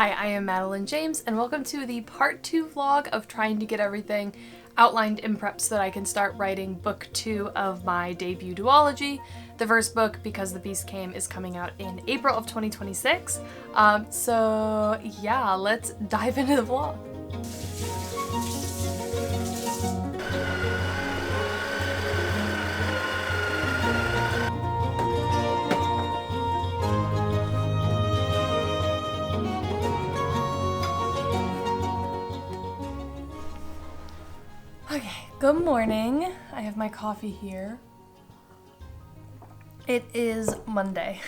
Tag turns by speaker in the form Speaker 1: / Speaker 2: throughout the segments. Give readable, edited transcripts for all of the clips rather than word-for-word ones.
Speaker 1: Hi, I am Madeline James, and welcome to the part 2 vlog of trying to get everything outlined in prep so that I can start writing book 2 of my debut duology. The first book, Because the Beast Came, is coming out in April of 2026. So yeah, let's dive into the vlog. Okay, good morning. I have my coffee here. It is Monday.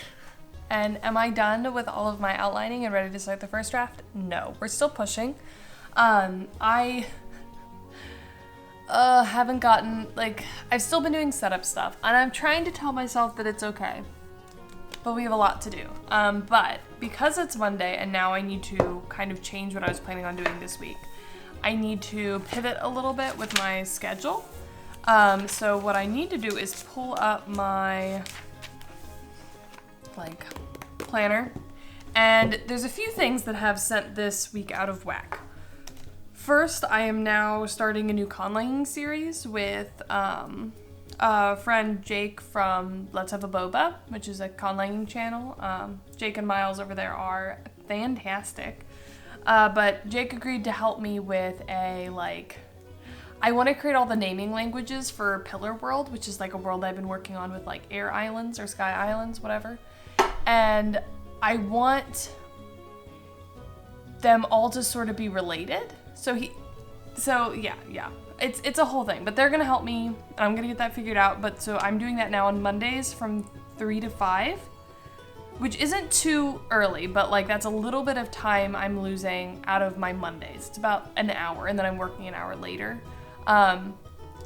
Speaker 1: And am I done with all of my outlining and ready to start the first draft? No, we're still pushing. I haven't gotten, I've still been doing setup stuff, and I'm trying to tell myself that it's okay. But we have a lot to do. But because it's Monday and now I need to kind of change what I was planning on doing this week, I need to pivot a little bit with my schedule. So what I need to do is pull up my planner, and there's a few things that have sent this week out of whack. First, I am now starting a new conlanging series with a friend Jake from Let's Have a Boba, which is a conlanging channel. Jake and Miles over there are fantastic. But Jake agreed to help me with I want to create all the naming languages for Pillar World, which is like a world I've been working on with air islands or sky islands, whatever. And I want them all to sort of be related. So yeah. It's a whole thing, but they're gonna help me, and I'm gonna get that figured out. But so I'm doing that now on Mondays from 3 to 5. Which isn't too early, but that's a little bit of time I'm losing out of my Mondays. It's about an hour, and then I'm working an hour later. And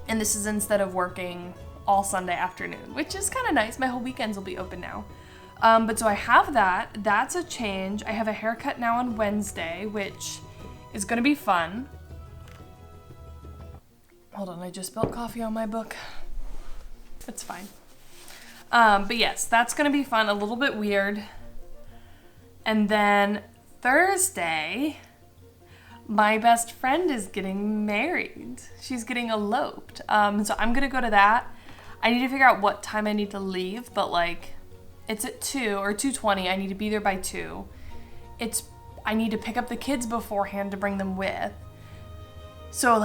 Speaker 1: this is instead of working all Sunday afternoon, which is kind of nice. My whole weekends will be open now. But so I have that. That's a change. I have a haircut now on Wednesday, which is going to be fun. Hold on, I just spilled coffee on my book. It's fine. But yes, that's going to be fun, a little bit weird. And then Thursday, my best friend is getting married. She's getting eloped. So I'm going to go to that. I need to figure out what time I need to leave, but it's at 2 or 2:20. I need to be there by 2. I need to pick up the kids beforehand to bring them with. So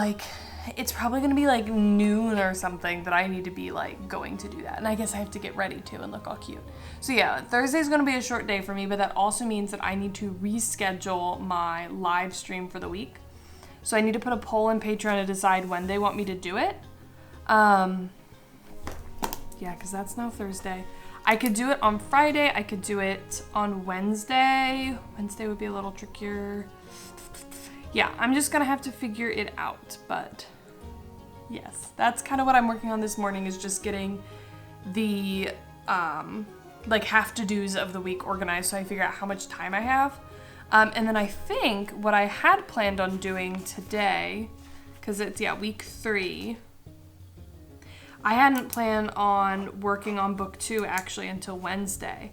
Speaker 1: it's probably going to be noon or something that I need to be going to do that. And I guess I have to get ready too and look all cute. So yeah, Thursday's going to be a short day for me, but that also means that I need to reschedule my live stream for the week. So I need to put a poll in Patreon to decide when they want me to do it. Yeah, because that's now Thursday. I could do it on Friday. I could do it on Wednesday. Wednesday would be a little trickier. Yeah, I'm just gonna have to figure it out, but yes, that's kind of what I'm working on this morning, is just getting the have-to-dos of the week organized so I figure out how much time I have. And then I think what I had planned on doing today, because it's, week 3, I hadn't planned on working on book 2 actually until Wednesday.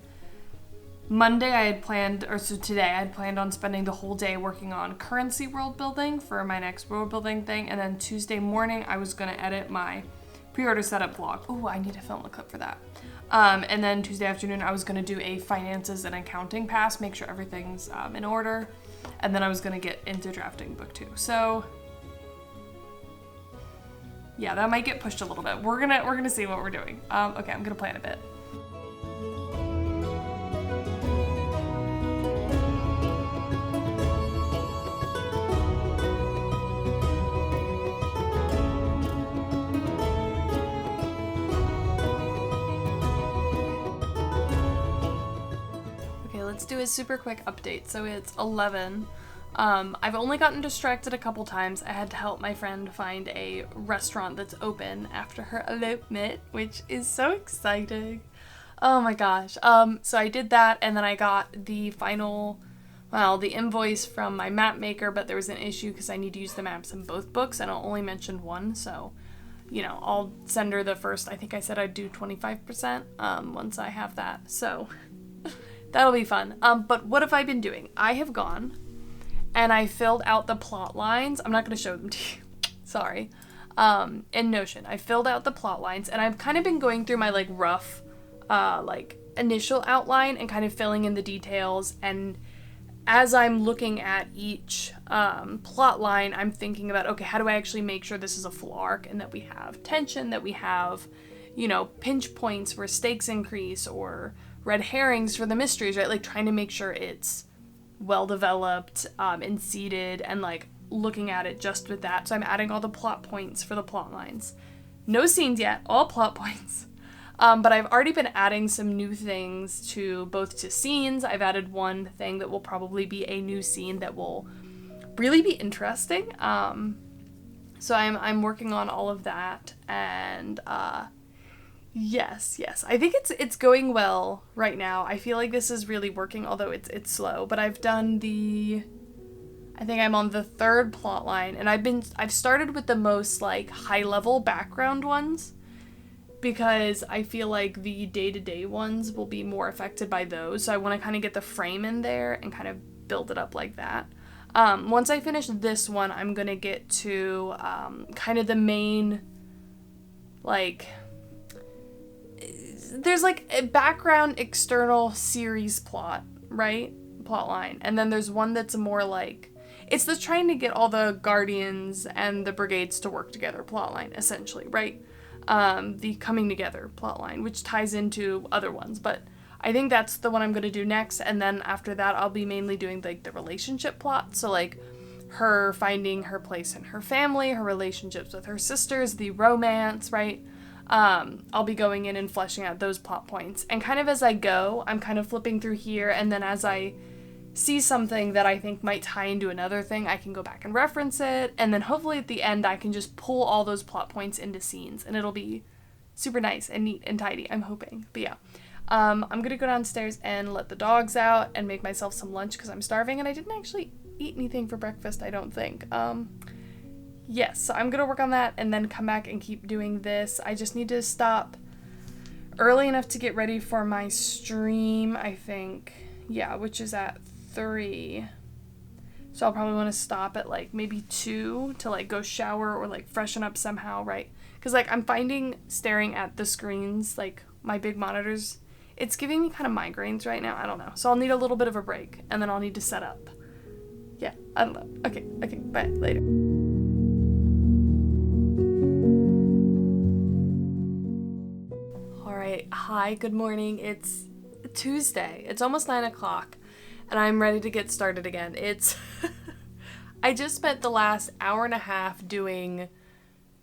Speaker 1: Monday today I had planned on spending the whole day working on currency world building for my next world building thing, and then Tuesday morning I was going to edit my pre-order setup vlog. Oh, I need to film a clip for that. And then Tuesday afternoon I was going to do a finances and accounting pass, make sure everything's in order, and then I was going to get into drafting book 2. So yeah, that might get pushed a little bit. We're gonna see what we're doing. Okay, I'm gonna plan a bit. Let's do a super quick update. So it's 11. I've only gotten distracted a couple times. I had to help my friend find a restaurant that's open after her elopement, which is so exciting. Oh my gosh. So I did that, and then I got the invoice from my map maker, but there was an issue because I need to use the maps in both books, and I'll only mention one, so I'll send her the first. I think I said I'd do 25% once I have that. So That'll be fun. But what have I been doing? I have gone and I filled out the plot lines. I'm not going to show them to you. Sorry. In Notion. I filled out the plot lines and I've kind of been going through my like rough, like initial outline and kind of filling in the details. And as I'm looking at each plot line, I'm thinking about, okay, how do I actually make sure this is a full arc and that we have tension, that we have, you know, pinch points where stakes increase or red herrings for the mysteries, right? Like trying to make sure it's well developed and seated and like looking at it just with that. So I'm adding all the plot points for the plot lines. No scenes yet, all plot points. But I've already been adding some new things to both to scenes. I've added one thing that will probably be a new scene that will really be interesting. So I'm working on all of that, and yes, I think it's going well right now. I feel like this is really working, although it's slow. But I think I'm on the third plot line, and I've started with the most like high level background ones, because I feel like the day-to-day ones will be more affected by those. So I want to kind of get the frame in there and kind of build it up like that. Once I finish this one, I'm going to get to kind of the main, like, there's like a background external series plot, right? Plot line. And then there's one that's more like, it's the trying to get all the Guardians and the Brigades to work together plot line, essentially, right? The coming together plotline, which ties into other ones, but I think that's the one I'm going to do next. And then after that, I'll be mainly doing like the relationship plot. So like her finding her place in her family, her relationships with her sisters, the romance, right? I'll be going in and fleshing out those plot points. And kind of as I go, I'm kind of flipping through here. And then as I see something that I think might tie into another thing, I can go back and reference it, and then hopefully at the end I can just pull all those plot points into scenes, and it'll be super nice and neat and tidy, I'm hoping. But yeah, I'm gonna go downstairs and let the dogs out and make myself some lunch because I'm starving, and I didn't actually eat anything for breakfast, I don't think. Yes, so I'm gonna work on that and then come back and keep doing this. I just need to stop early enough to get ready for my stream, I think. Yeah, which is at 3. So I'll probably want to stop at like maybe 2 to like go shower or like freshen up somehow, right? Because like I'm finding staring at the screens, like my big monitors, it's giving me kind of migraines right now. I don't know. So I'll need a little bit of a break, and then I'll need to set up. Yeah, I don't know. Okay, bye, later. All right, hi, good morning. It's Tuesday. It's almost 9 o'clock. And I'm ready to get started again. I just spent the last hour and a half doing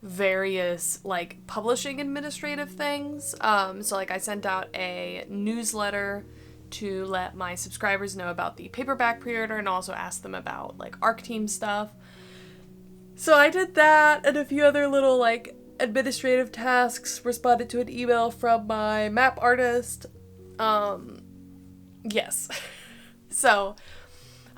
Speaker 1: various, like, publishing administrative things. So, like, I sent out a newsletter to let my subscribers know about the paperback pre-order and also ask them about, like, ARC team stuff. So I did that and a few other little, like, administrative tasks. Responded to an email from my map artist. Yes. So,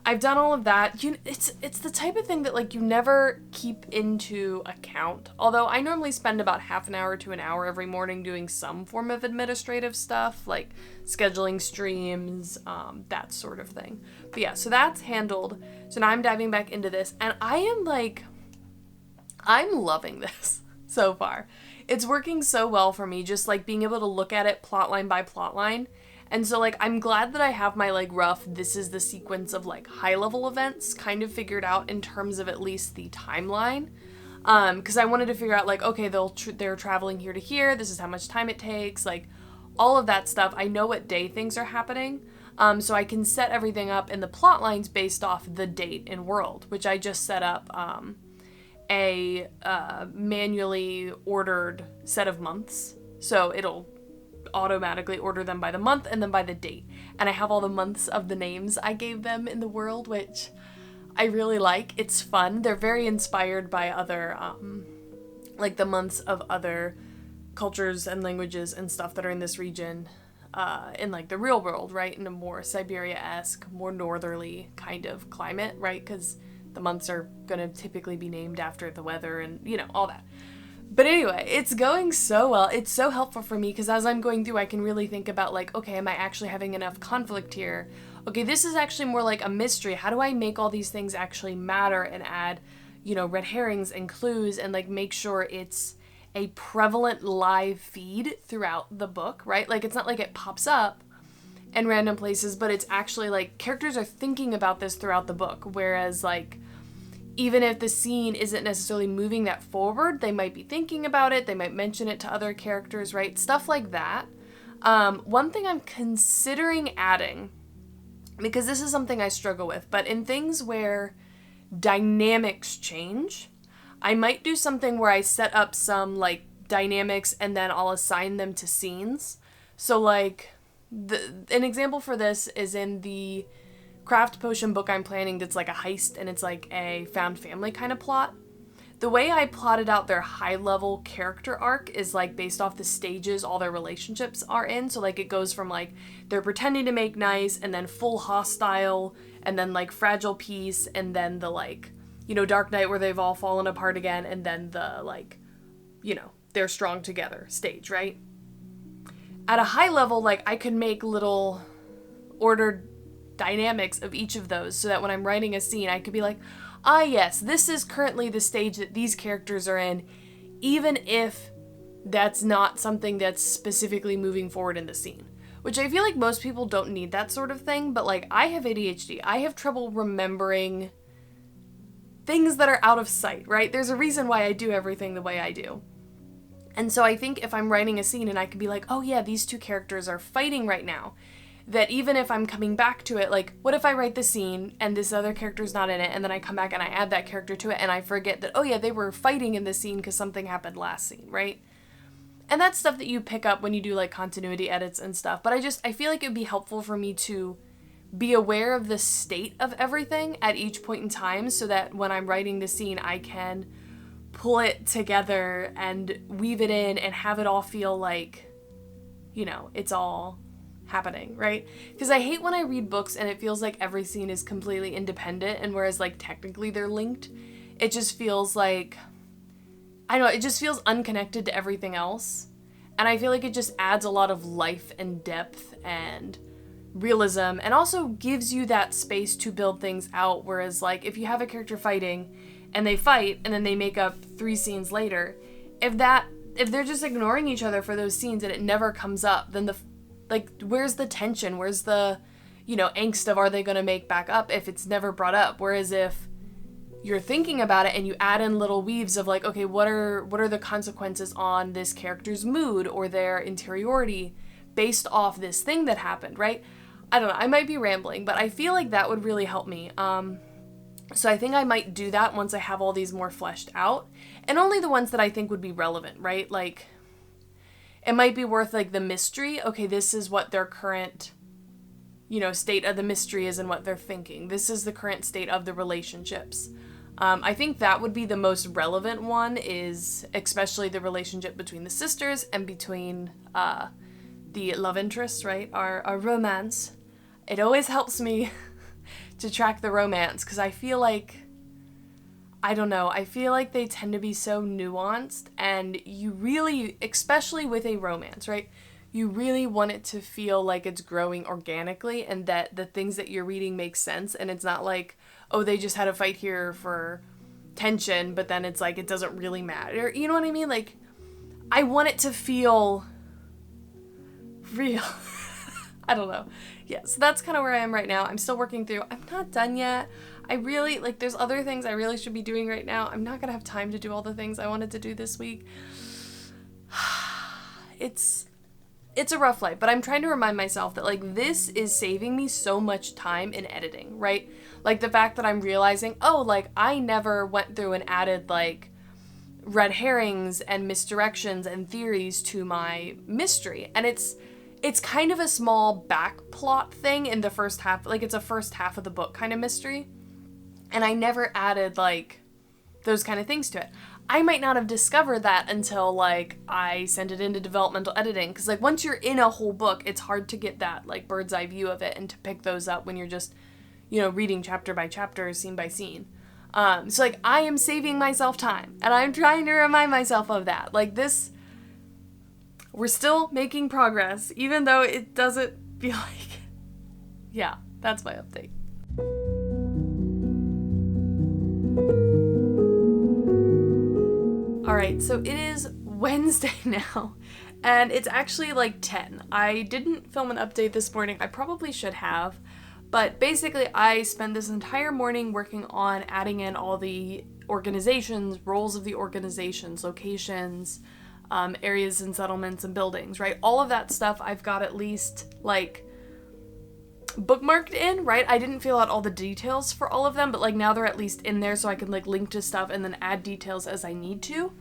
Speaker 1: I've done all of that. It's the type of thing that, like, you never keep into account. Although I normally spend about half an hour to an hour every morning doing some form of administrative stuff, like scheduling streams, that sort of thing. But yeah, so that's handled. So now I'm diving back into this, and I'm loving this so far. It's working so well for me, just, like, being able to look at it plotline by plotline. And so, like, I'm glad that I have my, like, rough, this is the sequence of, like, high-level events kind of figured out in terms of at least the timeline. Because I wanted to figure out, like, okay, they're traveling here to here, this is how much time it takes, like, all of that stuff. I know what day things are happening, so I can set everything up in the plot lines based off the date and world, which I just set up a manually ordered set of months. So it'll automatically order them by the month and then by the date. And I have all the months of the names I gave them in the world, which I really like. It's fun. They're very inspired by other, like the months of other cultures and languages and stuff that are in this region, in like the real world, right? In a more Siberia-esque, more northerly kind of climate, right? Because the months are going to typically be named after the weather and, you know, all that. But anyway, it's going so well. It's so helpful for me because as I'm going through, I can really think about like, okay, am I actually having enough conflict here? Okay, this is actually more like a mystery. How do I make all these things actually matter and add, red herrings and clues and like make sure it's a prevalent live feed throughout the book, right? Like it's not like it pops up in random places, but it's actually like characters are thinking about this throughout the book. Whereas like, even if the scene isn't necessarily moving that forward, they might be thinking about it. They might mention it to other characters, right? Stuff like that. One thing I'm considering adding, because this is something I struggle with, but in things where dynamics change, I might do something where I set up some like dynamics and then I'll assign them to scenes. So like, an example for this is in the craft potion book I'm planning that's like a heist and it's like a found family kind of plot. The way I plotted out their high level character arc is like based off the stages all their relationships are in. So like it goes from like they're pretending to make nice and then full hostile and then like fragile peace and then the like, Dark Knight where they've all fallen apart again and then the like, they're strong together stage, right? At a high level, like I could make little ordered dynamics of each of those so that when I'm writing a scene, I could be like, yes, this is currently the stage that these characters are in, even if that's not something that's specifically moving forward in the scene. Which I feel like most people don't need that sort of thing, but like I have ADHD. I have trouble remembering things that are out of sight, right? There's a reason why I do everything the way I do. And so I think if I'm writing a scene and I could be like, oh yeah, these two characters are fighting right now, that even if I'm coming back to it, like, what if I write the scene and this other character's not in it, and then I come back and I add that character to it, and I forget that, oh yeah, they were fighting in this scene because something happened last scene, right? And that's stuff that you pick up when you do, like, continuity edits and stuff. But I feel like it would be helpful for me to be aware of the state of everything at each point in time so that when I'm writing the scene, I can pull it together and weave it in and have it all feel like, it's all happening, right? Because I hate when I read books and it feels like every scene is completely independent, and whereas like technically they're linked, it just feels like, I don't know, it just feels unconnected to everything else. And I feel like it just adds a lot of life and depth and realism and also gives you that space to build things out. Whereas like if you have a character fighting and they fight and then they make up 3 scenes later, if they're just ignoring each other for those scenes and it never comes up, then where's the tension? Where's the, angst of are they going to make back up if it's never brought up? Whereas if you're thinking about it and you add in little weaves of like, okay, what are the consequences on this character's mood or their interiority based off this thing that happened, right? I don't know. I might be rambling, but I feel like that would really help me. So I think I might do that once I have all these more fleshed out, and only the ones that I think would be relevant, right? Like, it might be worth, like, the mystery. Okay, this is what their current, state of the mystery is and what they're thinking. This is the current state of the relationships. I think that would be the most relevant one, is especially the relationship between the sisters and between the love interests, right? Our romance. It always helps me to track the romance, because I feel like, I don't know, I feel like they tend to be so nuanced, and you really, especially with a romance, right, you really want it to feel like it's growing organically and that the things that you're reading make sense, and it's not like, oh, they just had a fight here for tension, but then it's like it doesn't really matter, you know what I mean? Like, I want it to feel real. I don't know. Yeah, so that's kind of where I am right now. I'm still working through. I'm not done yet. I really, like, there's other things I really should be doing right now. I'm not going to have time to do all the things I wanted to do this week. It's a rough life, but I'm trying to remind myself that, like, this is saving me so much time in editing, right? Like, the fact that I'm realizing, oh, like, I never went through and added, like, red herrings and misdirections and theories to my mystery. And it's kind of a small back plot thing in the first half. Like, it's a first half of the book kind of mystery. And I never added, like, those kind of things to it. I might not have discovered that until, like, I sent it into developmental editing. Because, like, once you're in a whole book, it's hard to get that, like, bird's eye view of it and to pick those up when you're just, reading chapter by chapter, scene by scene. So like I am saving myself time and I'm trying to remind myself of that. Like this, we're still making progress even though it doesn't feel like it. Yeah, that's my update. Alright, so it is Wednesday now, and it's actually like 10. I didn't film an update this morning. I probably should have, but basically I spent this entire morning working on adding in all the organizations, roles of the organizations, locations, areas and settlements and buildings, right? All of that stuff I've got at least like bookmarked in, right? I didn't fill out all the details for all of them, but like now they're at least in there so I can like link to stuff and then add details as I need to.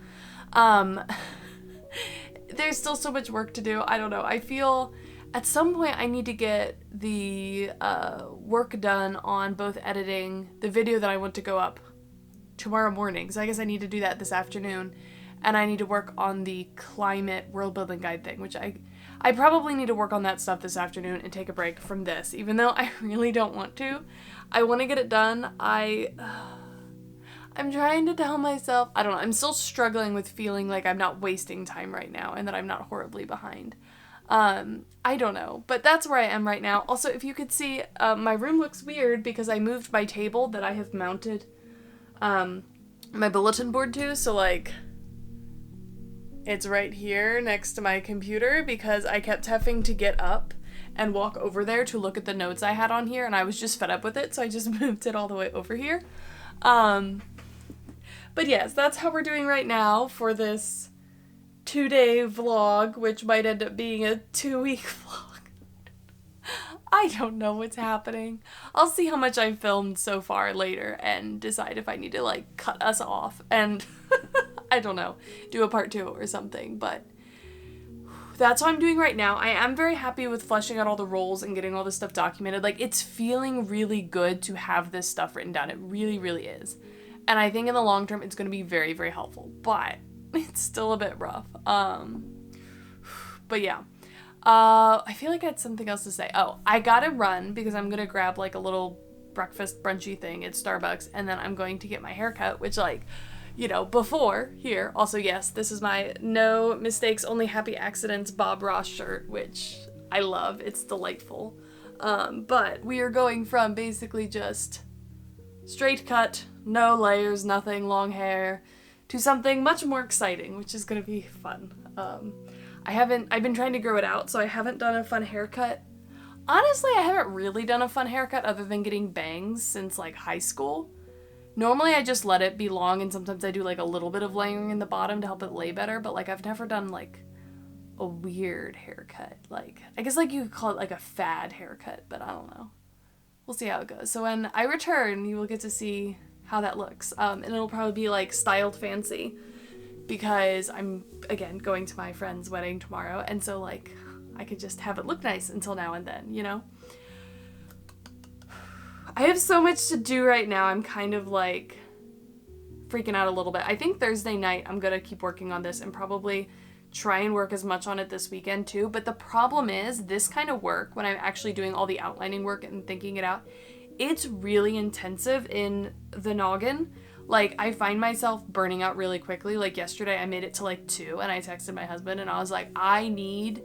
Speaker 1: There's still so much work to do. I don't know. I feel at some point I need to get the work done on both editing the video that I want to go up tomorrow morning. So I guess I need to do that this afternoon. And I need to work on the climate world building guide thing, which I probably need to work on that stuff this afternoon and take a break from this, even though I really don't want to. I want to get it done. I'm trying to tell myself, I don't know, I'm still struggling with feeling like I'm not wasting time right now and that I'm not horribly behind. I don't know, but that's where I am right now. Also, if you could see, my room looks weird because I moved my table that I have mounted my bulletin board to, so like it's right here next to my computer because I kept having to get up and walk over there to look at the notes I had on here, and I was just fed up with it, so I just moved it all the way over here. But yes, that's how we're doing right now for this 2-day vlog, which might end up being a 2-week vlog. I don't know what's happening. I'll see how much I've filmed so far later and decide if I need to like cut us off and I don't know, do a part 2 or something, but that's what I'm doing right now. I am very happy with fleshing out all the roles and getting all this stuff documented. Like, it's feeling really good to have this stuff written down. It really, really is. And I think in the long term, it's going to be very, very helpful, but it's still a bit rough. But yeah. I feel like I had something else to say. Oh, I gotta run because I'm gonna grab like a little breakfast brunchy thing at Starbucks, and then I'm going to get my hair cut, which like, you know, before here. Also, yes, this is my no mistakes, only happy accidents Bob Ross shirt, which I love. It's delightful. But we are going from basically just straight cut, no layers, nothing, long hair, to something much more exciting, which is gonna be fun. I've been trying to grow it out, so I haven't done a fun haircut. Honestly, I haven't really done a fun haircut other than getting bangs since like high school. Normally I just let it be long, and sometimes I do like a little bit of layering in the bottom to help it lay better, but like I've never done like a weird haircut. Like, I guess like you could call it like a fad haircut, but I don't know. We'll see how it goes. So when I return, you will get to see how that looks. And it'll probably be like styled fancy, because I'm, again, going to my friend's wedding tomorrow, and so, like, I could just have it look nice until now and then, you know? I have so much to do right now, I'm kind of, like, freaking out a little bit. I think Thursday night I'm gonna keep working on this and probably try and work as much on it this weekend, too, but the problem is, this kind of work, when I'm actually doing all the outlining work and thinking it out, it's really intensive in the noggin. Like, I find myself burning out really quickly. Like, yesterday I made it to, like, 2, and I texted my husband, and I was like, I need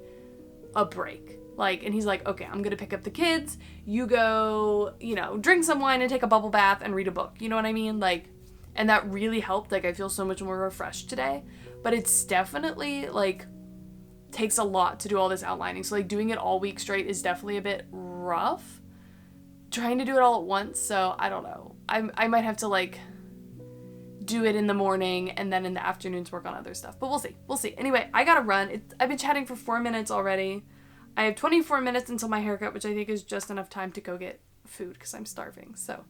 Speaker 1: a break. Like, and he's like, okay, I'm gonna pick up the kids. You go, you know, drink some wine and take a bubble bath and read a book. You know what I mean? Like, and that really helped. Like, I feel so much more refreshed today. But it's definitely, like, takes a lot to do all this outlining. So, like, doing it all week straight is definitely a bit rough. Trying to do it all at once, so I don't know. I might have to, like, do it in the morning and then in the afternoons work on other stuff. But we'll see. We'll see. Anyway, I gotta run. I've been chatting for 4 minutes already. I have 24 minutes until my haircut, which I think is just enough time to go get food because I'm starving. So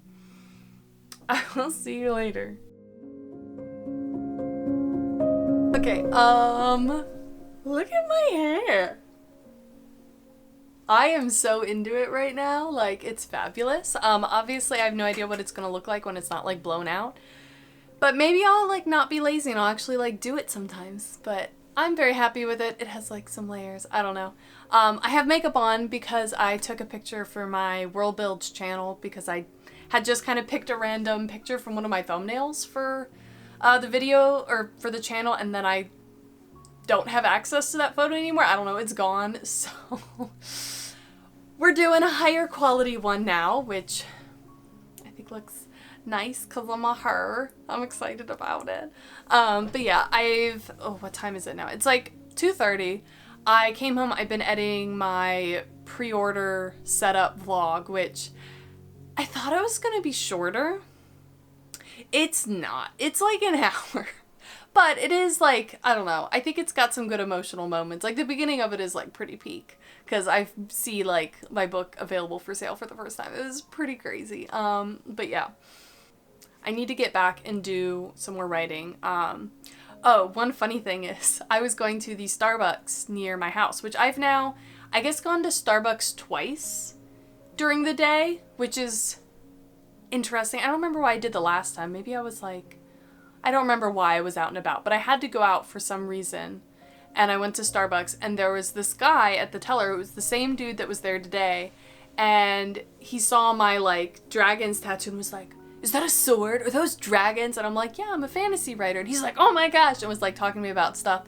Speaker 1: I will see you later. Okay, look at my hair. I am so into it right now. Like, it's fabulous. Obviously I have no idea what it's gonna look like when it's not like blown out. But maybe I'll, like, not be lazy and I'll actually, like, do it sometimes. But I'm very happy with it. It has, like, some layers. I don't know. I have makeup on because I took a picture for my World Builds channel because I had just kind of picked a random picture from one of my thumbnails for the video or for the channel, and then I don't have access to that photo anymore. I don't know, it's gone. So we're doing a higher quality one now, which I think looks nice because I'm a her. I'm excited about it. But yeah, what time is it now? It's like 2:30. I came home, I've been editing my pre-order setup vlog, which I thought it was gonna be shorter. It's not. It's like an hour. But it is like, I don't know, I think it's got some good emotional moments. Like the beginning of it is like pretty peak because I see like my book available for sale for the first time. It was pretty crazy. But yeah, I need to get back and do some more writing. Oh, one funny thing is I was going to the Starbucks near my house, which I've now, I guess, gone to Starbucks twice during the day, which is interesting. I don't remember why I did the last time. Maybe I was like, I don't remember why I was out and about, but I had to go out for some reason. And I went to Starbucks and there was this guy at the teller. It was the same dude that was there today. And he saw my like dragons tattoo and was like, is that a sword? Are those dragons? And I'm like, yeah, I'm a fantasy writer. And he's like, oh my gosh. And was like talking to me about stuff.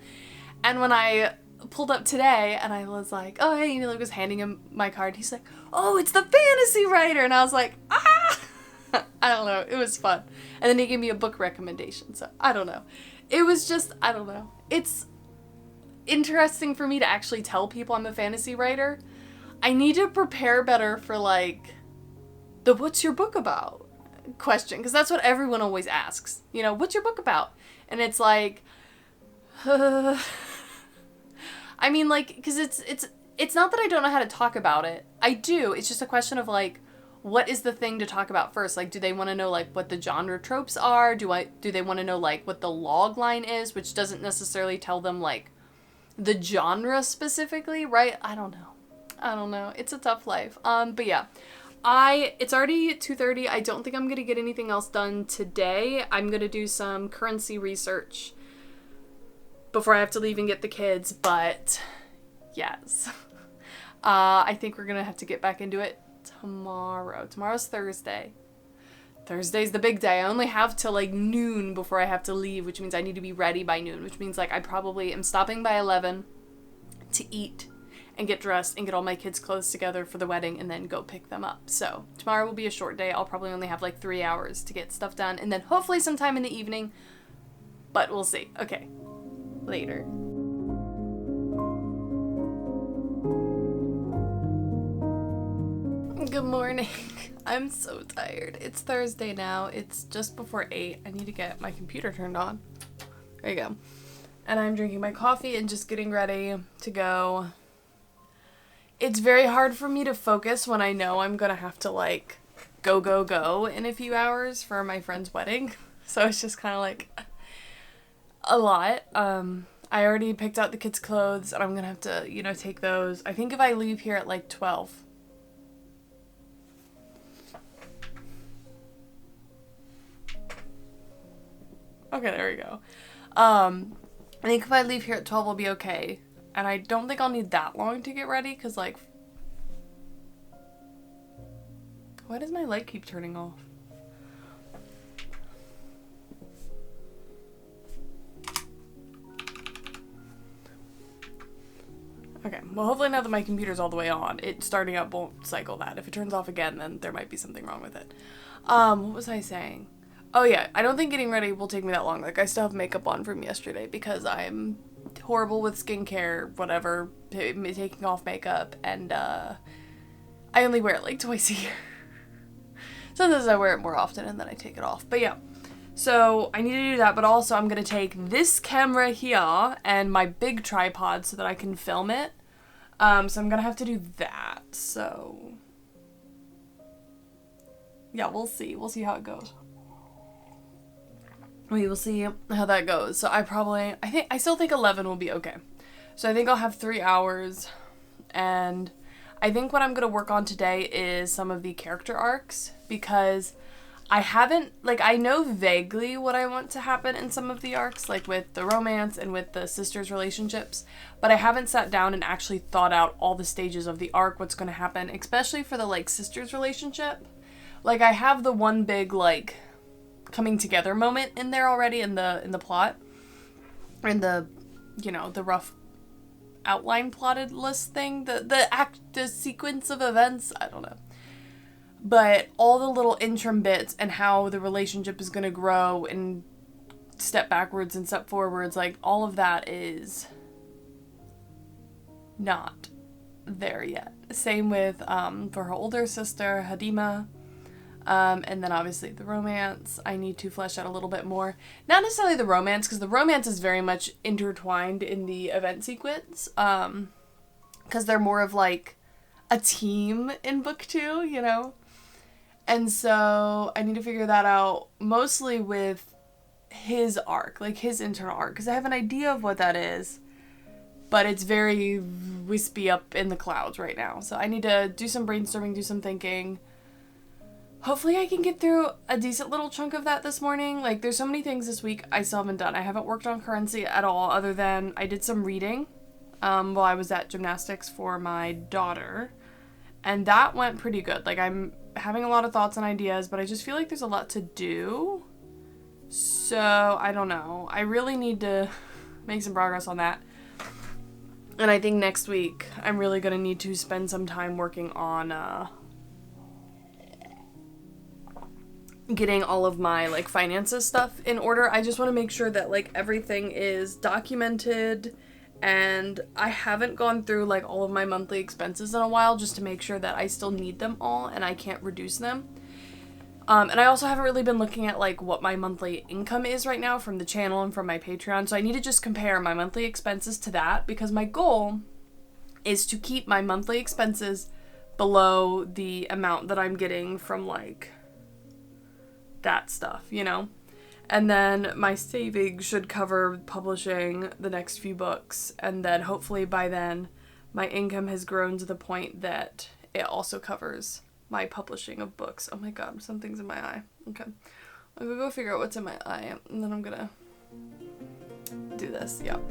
Speaker 1: And when I pulled up today and I was like, oh, hey, I was handing him my card. He's like, oh, it's the fantasy writer. And I was like, ah. I don't know. It was fun. And then he gave me a book recommendation. So I don't know. It was just, I don't know. It's interesting for me to actually tell people I'm a fantasy writer. I need to prepare better for like the what's your book about question. Because that's what everyone always asks. You know, what's your book about? And it's like, I mean like, because it's not that I don't know how to talk about it. I do. It's just a question of like, what is the thing to talk about first? Like, do they want to know, like, what the genre tropes are? Do they want to know, like, what the log line is, which doesn't necessarily tell them, like, the genre specifically, right? I don't know. It's a tough life. But yeah. It's already 2:30. I don't think I'm going to get anything else done today. I'm going to do some currency research before I have to leave and get the kids, but yes. I think we're going to have to get back into it tomorrow. Tomorrow's Thursday. Thursday's the big day. I only have till like noon before I have to leave, which means I need to be ready by noon, which means like I probably am stopping by 11 to eat and get dressed and get all my kids' clothes together for the wedding and then go pick them up. So tomorrow will be a short day. I'll probably only have like 3 hours to get stuff done and then hopefully sometime in the evening, but we'll see. Okay, later. Good morning. I'm so tired. It's Thursday now. It's just before 8. I need to get my computer turned on. There you go. And I'm drinking my coffee and just getting ready to go. It's very hard for me to focus when I know I'm gonna have to like go in a few hours for my friend's wedding. So it's just kind of like a lot. I already picked out the kids' clothes and I'm gonna have to, take those. I think if I leave here at like 12. Okay, there we go. I think if I leave here at 12, I'll be okay. And I don't think I'll need that long to get ready, because, like... Why does my light keep turning off? Okay, well, hopefully now that my computer's all the way on, it starting up won't cycle that. If it turns off again, then there might be something wrong with it. What was I saying? Oh yeah, I don't think getting ready will take me that long. Like, I still have makeup on from yesterday because I'm horrible with skincare, whatever, taking off makeup, and I only wear it like twice a year. Sometimes I wear it more often and then I take it off. But yeah, so I need to do that, but also I'm going to take this camera here and my big tripod so that I can film it. So I'm going to have to do that, so... Yeah, we'll see. We'll see how it goes. We will see how that goes. So I still think 11 will be okay. So I think I'll have 3 hours, and I think what I'm going to work on today is some of the character arcs, because I know vaguely what I want to happen in some of the arcs, like with the romance and with the sisters' relationships, but I haven't sat down and actually thought out all the stages of the arc, what's going to happen, especially for the, sisters' relationship. Like, I have the one big, like, coming together moment in there already in the plot. Or in the, you know, the rough outline plotted list thing. The sequence of events. I don't know. But all the little interim bits and how the relationship is going to grow and step backwards and step forwards, like, all of that is not there yet. Same with, for her older sister, Hadima. And then obviously the romance, I need to flesh out a little bit more. Not necessarily the romance, because the romance is very much intertwined in the event sequence. Because they're more of like a team in book 2, you know? And so I need to figure that out mostly with his arc, like his internal arc, because I have an idea of what that is, but it's very wispy up in the clouds right now. So I need to do some brainstorming, do some thinking. Hopefully I can get through a decent little chunk of that this morning. Like, there's so many things this week I still haven't done. I haven't worked on currency at all, other than I did some reading while I was at gymnastics for my daughter. And that went pretty good. Like, I'm having a lot of thoughts and ideas, but I just feel like there's a lot to do. So, I don't know. I really need to make some progress on that. And I think next week I'm really going to need to spend some time working on getting all of my, like, finances stuff in order. I just want to make sure that, like, everything is documented, and I haven't gone through, like, all of my monthly expenses in a while just to make sure that I still need them all and I can't reduce them. And I also haven't really been looking at, like, what my monthly income is right now from the channel and from my Patreon, so I need to just compare my monthly expenses to that, because my goal is to keep my monthly expenses below the amount that I'm getting from, like, that stuff, you know? And then my savings should cover publishing the next few books, and then hopefully by then my income has grown to the point that it also covers my publishing of books. Oh my god, something's in my eye. Okay. I'm gonna go figure out what's in my eye, and then I'm gonna do this. Yep.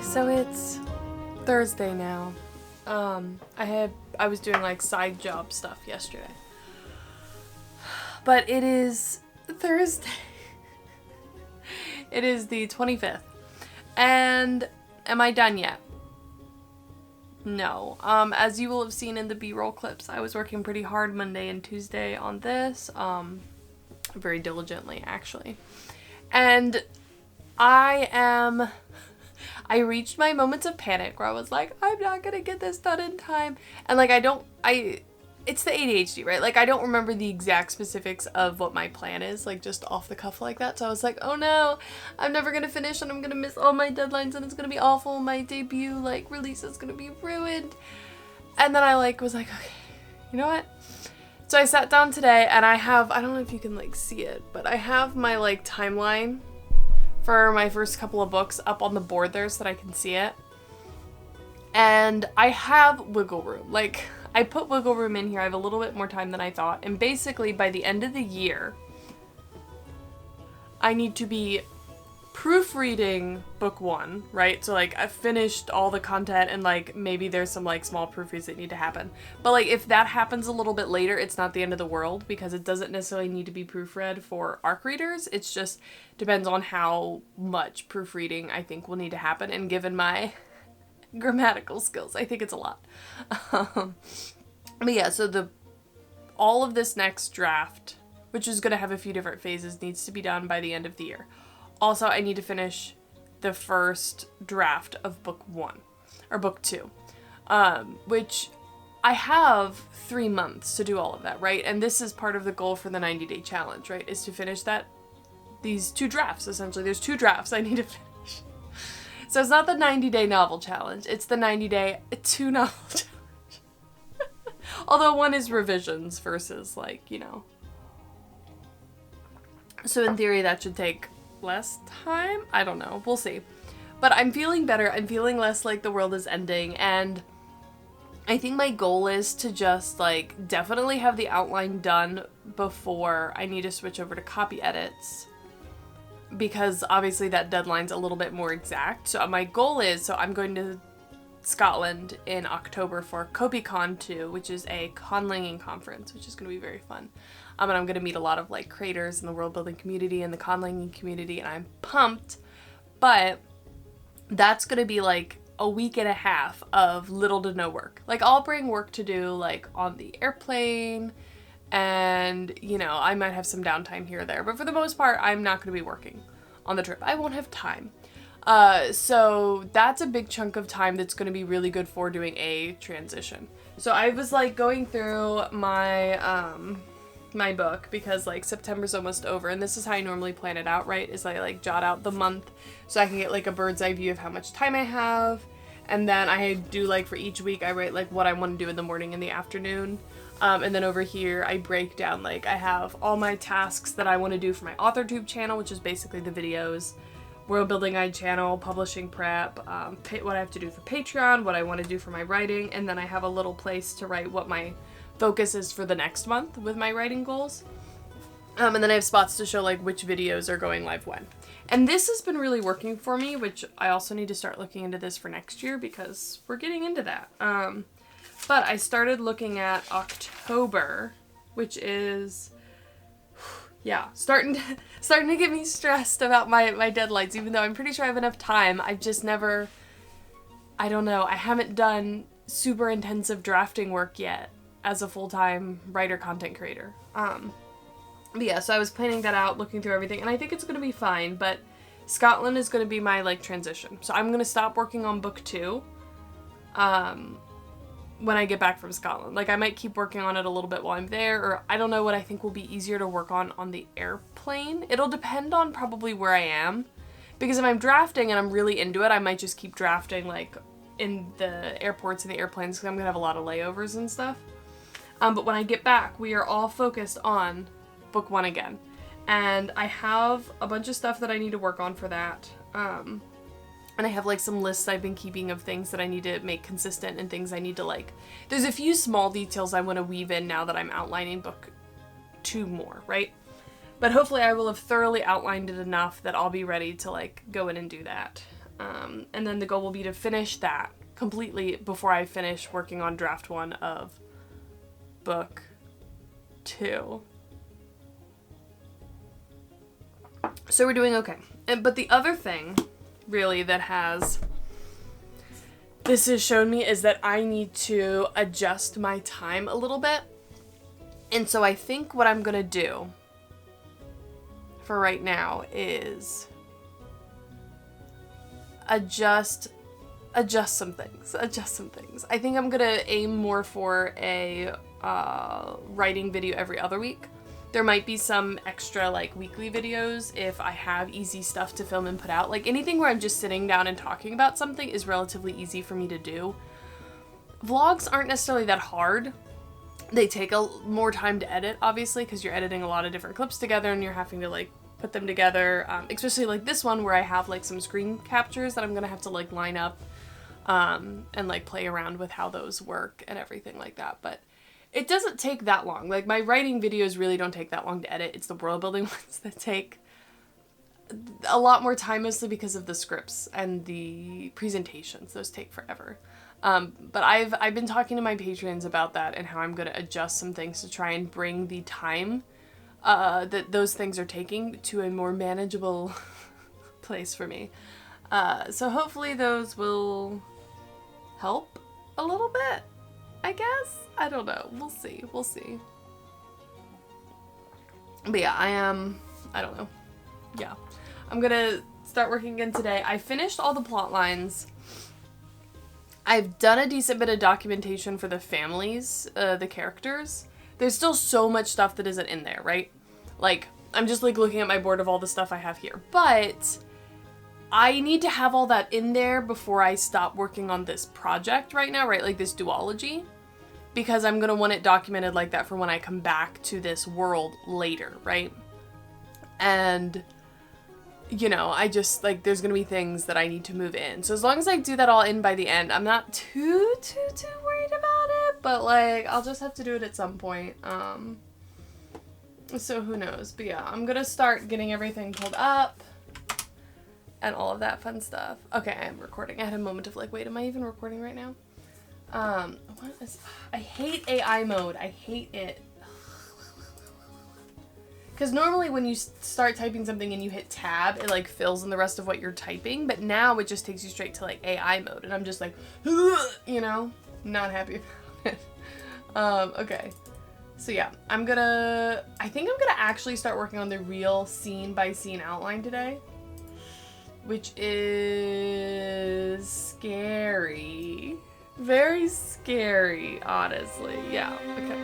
Speaker 1: So it's Thursday now. I was doing like side job stuff yesterday. But it is Thursday. It is the 25th. And am I done yet? No. As you will have seen in the B-roll clips, I was working pretty hard Monday and Tuesday on this. Very diligently, actually. And I reached my moments of panic where I was like, I'm not gonna get this done in time. And like, it's the ADHD, right? Like, I don't remember the exact specifics of what my plan is, like, just off the cuff like that. So I was like, oh no, I'm never gonna finish and I'm gonna miss all my deadlines and it's gonna be awful. My debut, like, release is gonna be ruined. And then I, like, was like, okay, you know what? So I sat down today and I don't know if you can, like, see it, but I have my, like, timeline for my first couple of books up on the board there so that I can see it. And I have wiggle room. Like, I put wiggle room in here. I have a little bit more time than I thought. And basically, by the end of the year, I need to be proofreading book 1, right? So, like, I've finished all the content and, like, maybe there's some, like, small proofreads that need to happen. But, like, if that happens a little bit later, it's not the end of the world because it doesn't necessarily need to be proofread for ARC readers. It's just depends on how much proofreading I think will need to happen. And given my grammatical skills, I think it's a lot. But yeah, so all of this next draft, which is going to have a few different phases, needs to be done by the end of the year. Also, I need to finish the first draft of book 1 or book 2, which I have 3 months to do all of that, right? And this is part of the goal for the 90-day challenge, right? Is to finish these 2 drafts, essentially. There's 2 drafts I need to finish. So it's not the 90-day novel challenge, it's the 90-day 2 novel challenge. Although one is revisions versus, like, you know. So in theory that should take less time? I don't know. We'll see. But I'm feeling better. I'm feeling less like the world is ending. And I think my goal is to just, like, definitely have the outline done before I need to switch over to copy edits. Because obviously that deadline's a little bit more exact. So my goal is, so I'm going to Scotland in October for CopyCon 2, which is a conlanging conference, which is going to be very fun. And I'm going to meet a lot of, like, creators in the world building community and the conlanging community, and I'm pumped. But that's going to be, like, a week and a half of little to no work. Like, I'll bring work to do, like, on the airplane, and, you know, I might have some downtime here or there. But for the most part, I'm not going to be working on the trip. I won't have time. So that's a big chunk of time that's going to be really good for doing a transition. So I was, like, going through my, my book because, like, September's almost over, and this is how I normally plan it out, right? Is I, like, jot out the month so I can get, like, a bird's eye view of how much time I have, and then I do, like, for each week I write, like, what I want to do in the morning and the afternoon. And then over here I break down, like, I have all my tasks that I want to do for my AuthorTube channel, which is basically the videos, World Building Guide channel, publishing prep, what I have to do for Patreon, what I want to do for my writing, and then I have a little place to write what my focus is for the next month with my writing goals. And then I have spots to show, like, which videos are going live when. And this has been really working for me, which I also need to start looking into this for next year because we're getting into that. But I started looking at October, which is, yeah, starting to get me stressed about my deadlines, even though I'm pretty sure I have enough time. I've just never, I don't know, I haven't done super intensive drafting work yet as a full-time writer content creator. But yeah, so I was planning that out, looking through everything, and I think it's going to be fine, but Scotland is going to be my, like, transition. So I'm going to stop working on book 2 when I get back from Scotland. Like, I might keep working on it a little bit while I'm there, or I don't know what I think will be easier to work on the airplane. It'll depend on probably where I am, because if I'm drafting and I'm really into it, I might just keep drafting, like, in the airports and the airplanes, because I'm going to have a lot of layovers and stuff. But when I get back, we are all focused on book 1 again. And I have a bunch of stuff that I need to work on for that. And I have, like, some lists I've been keeping of things that I need to make consistent and things I need to, like, there's a few small details I want to weave in now that I'm outlining book 2 more, right? But hopefully I will have thoroughly outlined it enough that I'll be ready to, like, go in and do that. And then the goal will be to finish that completely before I finish working on draft 1 of book 2. So we're doing okay. But the other thing, really, that this has shown me is that I need to adjust my time a little bit. And so I think what I'm gonna do for right now is adjust some things. I think I'm gonna aim more for a writing video every other week. There might be some extra, like, weekly videos if I have easy stuff to film and put out. Like, anything where I'm just sitting down and talking about something is relatively easy for me to do. Vlogs aren't necessarily that hard. They take more time to edit, obviously, because you're editing a lot of different clips together and you're having to, like, put them together. Especially, like, this one where I have, like, some screen captures that I'm gonna have to, like, line up and, like, play around with how those work and everything like that. But it doesn't take that long. Like, my writing videos really don't take that long to edit. It's the world building ones that take a lot more time, mostly because of the scripts and the presentations. Those take forever. But I've been talking to my patrons about that and how I'm going to adjust some things to try and bring the time that those things are taking to a more manageable place for me. So hopefully those will help a little bit, I guess. I don't know. We'll see. But yeah, I don't know. Yeah. I'm gonna start working again today. I finished all the plot lines. I've done a decent bit of documentation for the families, the characters. There's still so much stuff that isn't in there, right? Like, I'm just like looking at my board of all the stuff I have here. But I need to have all that in there before I stop working on this project right now, right? Like this duology. Because I'm going to want it documented like that for when I come back to this world later, right? And, you know, I just, like, there's going to be things that I need to move in. So as long as I do that all in by the end, I'm not too worried about it. But, like, I'll just have to do it at some point. So who knows? But yeah, I'm going to start getting everything pulled up and all of that fun stuff. Okay, I am recording. I had a moment of, like, wait, am I even recording right now? I hate AI mode. I hate it. Because normally when you start typing something and you hit tab, it like fills in the rest of what you're typing. But now it just takes you straight to like AI mode. And I'm just like, you know, not happy about it. Okay. So yeah, I think I'm gonna actually start working on the real scene by scene outline today. Which is scary. Very scary, honestly. Yeah, okay.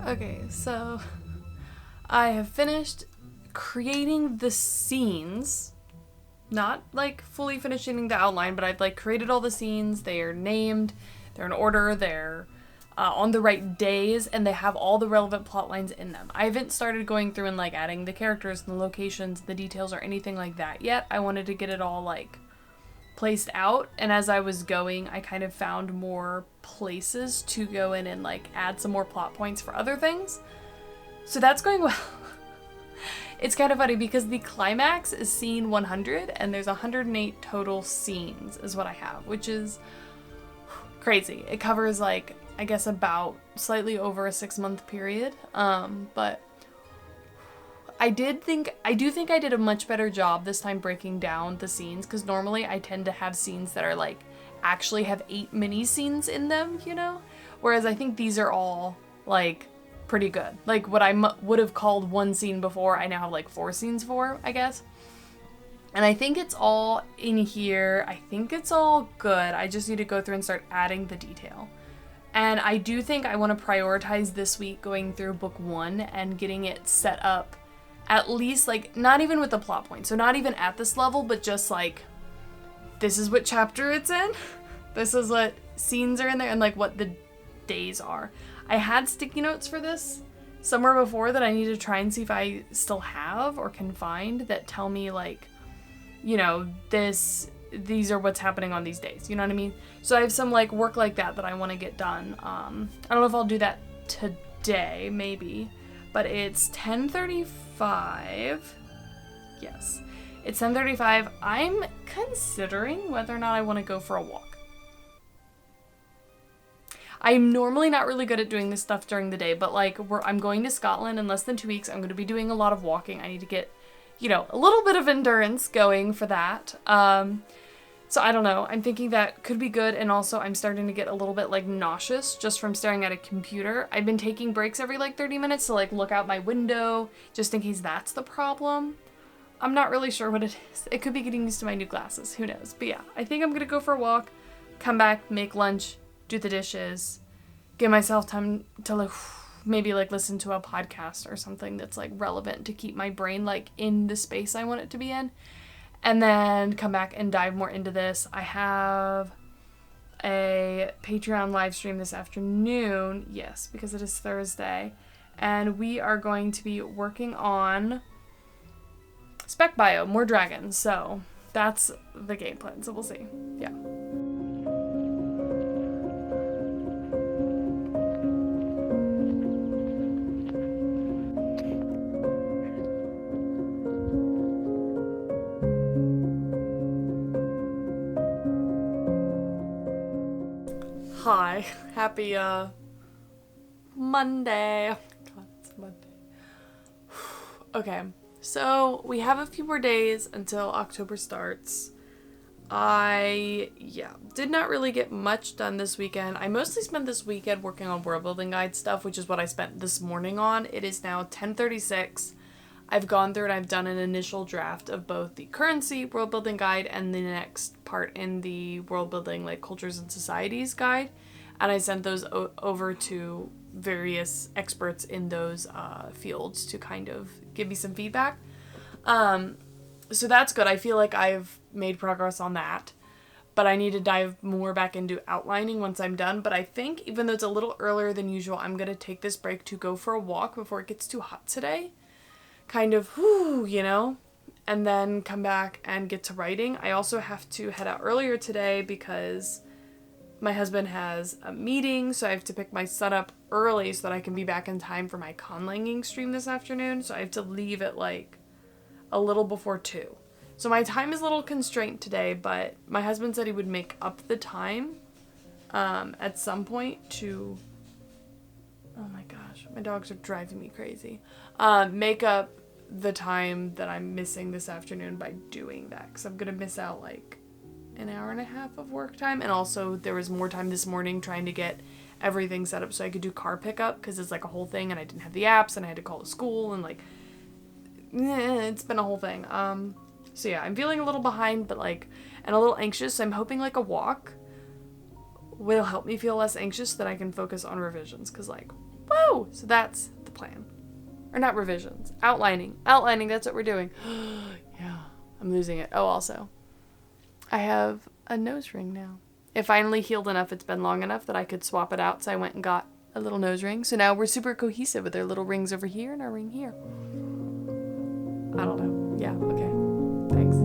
Speaker 1: Okay, so I have finished creating the scenes, not like fully finishing the outline, but I've like created all the scenes. They are named, they're in order, they're on the right days, and they have all the relevant plot lines in them. I haven't started going through and like adding the characters and the locations, the details, or anything like that yet. I wanted to get it all like placed out, and as I was going, I kind of found more places to go in and like add some more plot points for other things. So that's going well. It's kind of funny because the climax is scene 100 and there's 108 total scenes is what I have, which is crazy. It covers like, I guess about slightly over a 6-month period. But I do think I did a much better job this time breaking down the scenes, because normally I tend to have scenes that are like actually have 8 mini scenes in them, you know? Whereas I think these are all like pretty good. Like what I would have called one scene before, I now have like 4 scenes for, I guess. And I think it's all in here. I think it's all good. I just need to go through and start adding the detail. And I do think I want to prioritize this week going through book 1 and getting it set up at least like, not even with the plot point. So not even at this level, but just like, this is what chapter it's in. This is what scenes are in there and like what the days are. I had sticky notes for this somewhere before that I need to try and see if I still have or can find that tell me like, you know, these are what's happening on these days. You know what I mean? So I have some like work like that I want to get done. I don't know if I'll do that today, maybe, but it's 10:35. Yes, it's 10:35. I'm considering whether or not I want to go for a walk. I'm normally not really good at doing this stuff during the day, but like I'm going to Scotland in less than 2 weeks. I'm going to be doing a lot of walking. I need to get, you know, a little bit of endurance going for that. So I don't know. I'm thinking that could be good. And also I'm starting to get a little bit like nauseous just from staring at a computer. I've been taking breaks every like 30 minutes to like look out my window just in case that's the problem. I'm not really sure what it is. It could be getting used to my new glasses. Who knows? But yeah, I think I'm going to go for a walk, come back, make lunch, do the dishes, give myself time to like maybe like listen to a podcast or something that's like relevant to keep my brain like in the space I want it to be in, and then come back and dive more into this. I have a Patreon live stream this afternoon, yes, because it is Thursday, and we are going to be working on spec bio, more dragons, so that's the game plan, so we'll see. Yeah. Hi. Happy Monday. Oh my god, it's Monday. Okay, so we have a few more days until October starts. I did not really get much done this weekend. I mostly spent this weekend working on world building guide stuff, which is what I spent this morning on. It is now 10:36. I've gone through and I've done an initial draft of both the currency world building guide and the next part in the world building like cultures and societies guide, and I sent those over to various experts in those fields to kind of give me some feedback. So that's good. I feel like I've made progress on that, but I need to dive more back into outlining once I'm done. But I think even though it's a little earlier than usual, I'm going to take this break to go for a walk before it gets too hot today. Kind of, and then come back and get to writing. I also have to head out earlier today because my husband has a meeting, so I have to pick my son up early so that I can be back in time for my conlanging stream this afternoon. So I have to leave at like a little before 2. So my time is a little constrained today, but my husband said he would make up the time at some point to... Oh my gosh, my dogs are driving me crazy. Make up the time that I'm missing this afternoon by doing that, because I'm going to miss out like an hour and a half of work time. And also there was more time this morning trying to get everything set up so I could do car pickup, because it's like a whole thing and I didn't have the apps and I had to call the school and like, it's been a whole thing. So yeah, I'm feeling a little behind, but like, and a little anxious. So I'm hoping like a walk will help me feel less anxious so that I can focus on revisions, because like, whoa! So that's the plan. Or not revisions. Outlining. Outlining, that's what we're doing. Yeah, I'm losing it. Oh, also, I have a nose ring now. It finally healed enough. It's been long enough that I could swap it out, so I went and got a little nose ring. So now we're super cohesive with our little rings over here and our ring here. I don't know. Yeah, okay. Thanks.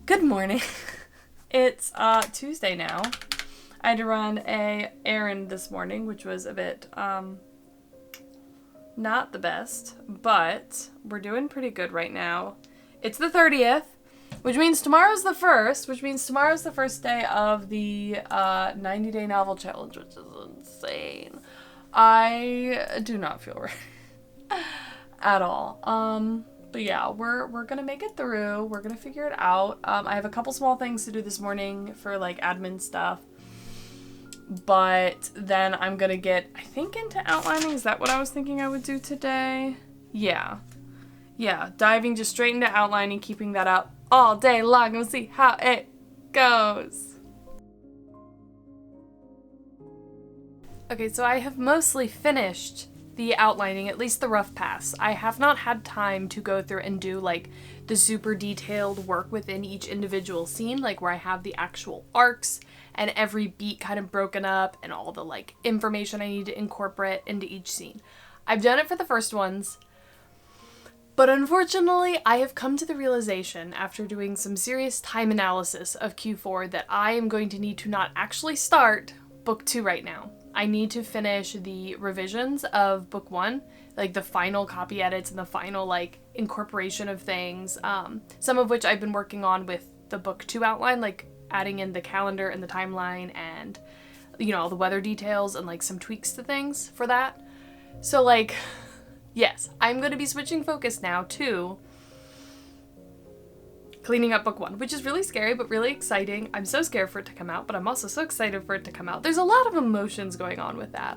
Speaker 1: Good morning. It's Tuesday now. I had to run a errand this morning, which was a bit not the best, but we're doing pretty good right now. It's the 30th, which means tomorrow's the 1st, which means tomorrow's the first day of the 90-day novel challenge, which is insane. I do not feel right at all. But yeah, we're gonna make it through. We're gonna figure it out. I have a couple small things to do this morning for like admin stuff, but then I'm gonna get, I think, into outlining. Is that what I was thinking I would do today? Yeah, diving just straight into outlining, keeping that up all day long. We'll see how it goes. Okay, so I have mostly finished the outlining, at least the rough pass. I have not had time to go through and do like the super detailed work within each individual scene, like where I have the actual arcs and every beat kind of broken up and all the like information I need to incorporate into each scene. I've done it for the first ones, but unfortunately I have come to the realization after doing some serious time analysis of Q4 that I am going to need to not actually start book 2 right now. I need to finish the revisions of book 1, like the final copy edits and the final like incorporation of things, some of which I've been working on with the book 2 outline, like adding in the calendar and the timeline and, all the weather details and like some tweaks to things for that. So like, yes, I'm going to be switching focus now to cleaning up book 1, which is really scary, but really exciting. I'm so scared for it to come out, but I'm also so excited for it to come out. There's a lot of emotions going on with that.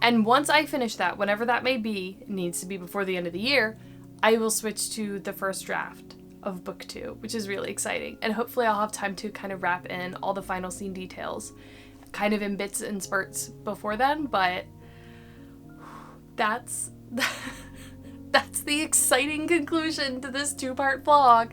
Speaker 1: And once I finish that, whenever that may be, it needs to be before the end of the year, I will switch to the first draft of book 2, which is really exciting. And hopefully I'll have time to kind of wrap in all the final scene details, kind of in bits and spurts before then, but that's the exciting conclusion to this 2-part vlog.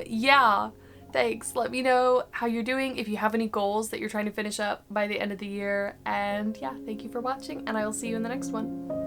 Speaker 1: Yeah, thanks. Let me know how you're doing, if you have any goals that you're trying to finish up by the end of the year. And yeah, thank you for watching, and I will see you in the next one.